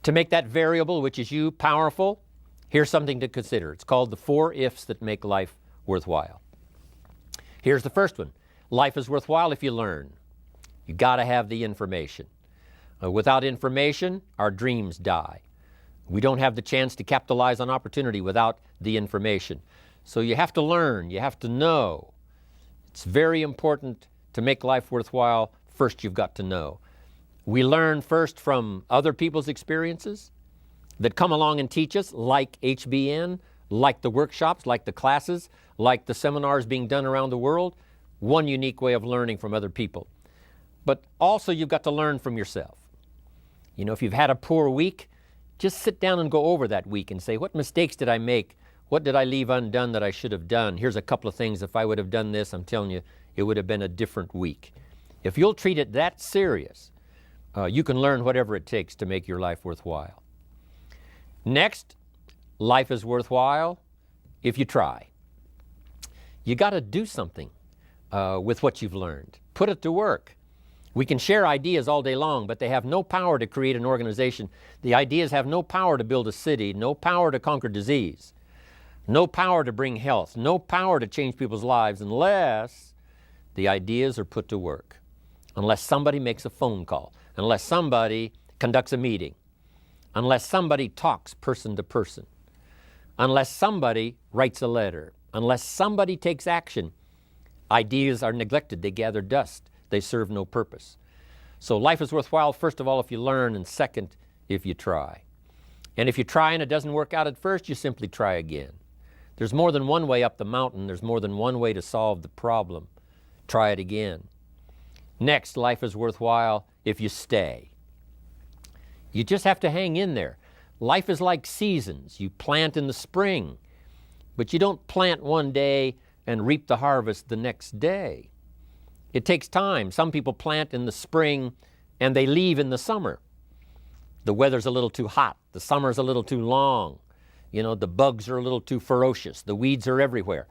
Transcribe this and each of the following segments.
To make that variable, which is you, powerful, here's something to consider. It's called the 4 ifs that make life worthwhile. Here's the first one. Life is worthwhile if you learn. You got to have the information. Without information, our dreams die. We don't have the chance to capitalize on opportunity without the information. So you have to learn, you have to know. It's very important to make life worthwhile. First, you've got to know. We learn first from other people's experiences that come along and teach us, like HBN, like the workshops, like the classes, like the seminars being done around the world. One unique way of learning from other people. But also you've got to learn from yourself. You know, if you've had a poor week, just sit down and go over that week and say, what mistakes did I make? What did I leave undone that I should have done? Here's a couple of things. If I would have done this, I'm telling you, it would have been a different week. If you'll treat it that serious, you can learn whatever it takes to make your life worthwhile. Next, life is worthwhile if you try. You got to do something with what you've learned. Put it to work. We can share ideas all day long, but they have no power to create an organization. The ideas have no power to build a city, no power to conquer disease, no power to bring health, no power to change people's lives unless the ideas are put to work, unless somebody makes a phone call, unless somebody conducts a meeting, unless somebody talks person to person, unless somebody writes a letter, unless somebody takes action. Ideas are neglected. They gather dust. They serve no purpose. So life is worthwhile, first of all, if you learn, and second, if you try. And if you try and it doesn't work out at first, you simply try again. There's more than one way up the mountain. There's more than one way to solve the problem. Try it again. Next, life is worthwhile if you stay. You just have to hang in there. Life is like seasons. You plant in the spring, but you don't plant one day and reap the harvest the next day. It takes time. Some people plant in the spring and they leave in the summer. The weather's a little too hot. The summer's a little too long. You know, the bugs are a little too ferocious. The weeds are everywhere.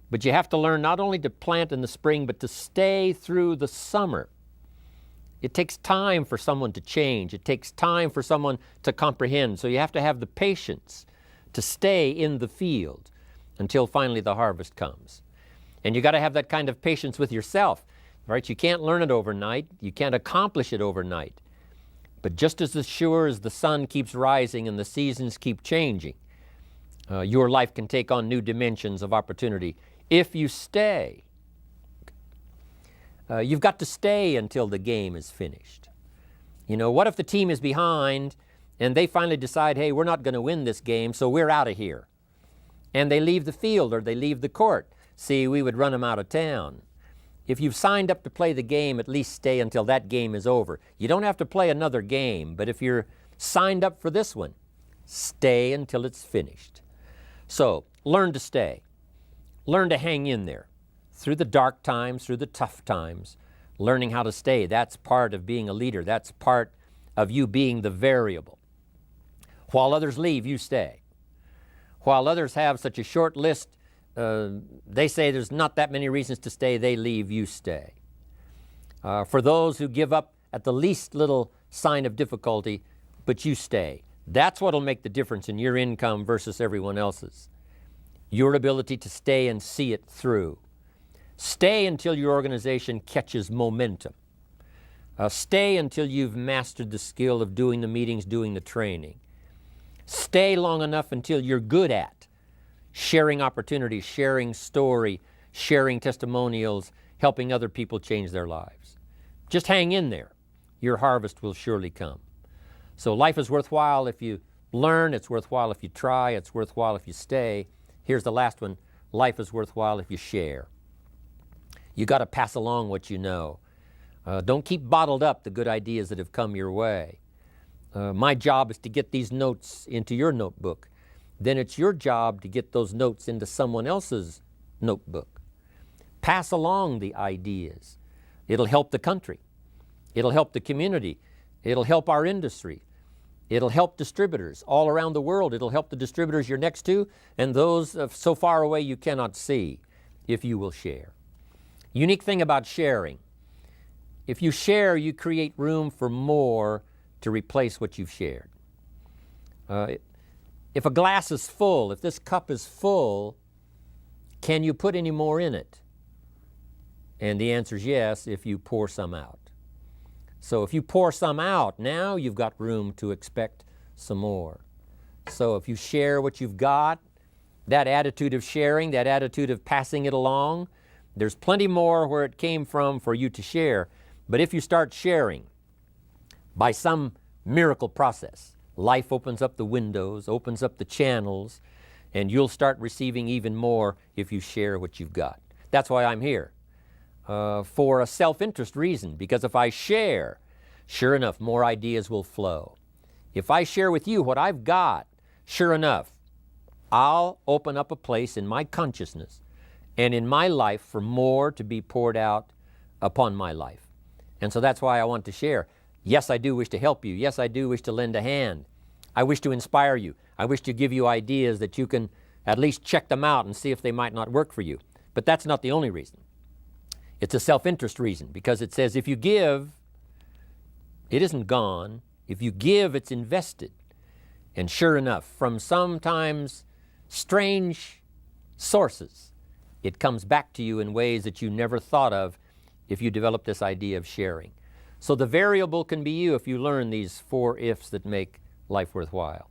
But you have to learn not only to plant in the spring, but to stay through the summer. It takes time for someone to change. It takes time for someone to comprehend. So you have to have the patience to stay in the field until finally the harvest comes. And you got to have that kind of patience with yourself, right? You can't learn it overnight. You can't accomplish it overnight. But just as sure as the sun keeps rising and the seasons keep changing, your life can take on new dimensions of opportunity if you stay. You've got to stay until the game is finished. You know, what if the team is behind and they finally decide, hey, we're not going to win this game, so we're out of here. And they leave the field or they leave the court. See, we would run them out of town. If you've signed up to play the game, at least stay until that game is over. You don't have to play another game, but if you're signed up for this one, stay until it's finished. So, learn to stay. Learn to hang in there. Through the dark times, through the tough times, learning how to stay. That's part of being a leader. That's part of you being the variable. While others leave, you stay. While others have such a short list, they say there's not that many reasons to stay, they leave, you stay. For those who give up at the least little sign of difficulty, but you stay. That's what will make the difference in your income versus everyone else's. Your ability to stay and see it through. Stay until your organization catches momentum. Stay until you've mastered the skill of doing the meetings, doing the training. Stay long enough until you're good at sharing opportunities, sharing story, sharing testimonials, helping other people change their lives. Just hang in there. Your harvest will surely come. So life is worthwhile if you learn. It's worthwhile if you try. It's worthwhile if you stay. Here's the last one. Life is worthwhile if you share. You got to pass along what you know. Don't keep bottled up the good ideas that have come your way. My job is to get these notes into your notebook. Then it's your job to get those notes into someone else's notebook. Pass along the ideas. It'll help the country. It'll help the community. It'll help our industry. It'll help distributors all around the world. It'll help the distributors you're next to and those so far away you cannot see if you will share. Unique thing about sharing. If you share, you create room for more to replace what you've shared. If a glass is full, if this cup is full, can you put any more in it? And the answer is yes, if you pour some out. So if you pour some out, now you've got room to expect some more. So if you share what you've got, that attitude of sharing, that attitude of passing it along, there's plenty more where it came from for you to share. But if you start sharing by some miracle process, life opens up the windows, opens up the channels, and you'll start receiving even more if you share what you've got. That's why I'm here, for a self-interest reason, because if I share, sure enough, more ideas will flow. If I share with you what I've got, sure enough, I'll open up a place in my consciousness and in my life for more to be poured out upon my life. And so that's why I want to share. Yes, I do wish to help you. Yes, I do wish to lend a hand. I wish to inspire you. I wish to give you ideas that you can at least check them out and see if they might not work for you. But that's not the only reason. It's a self-interest reason, because it says if you give, it isn't gone. If you give, it's invested. And sure enough, from sometimes strange sources, it comes back to you in ways that you never thought of if you develop this idea of sharing. So the variable can be you if you learn these 4 ifs that make life worthwhile.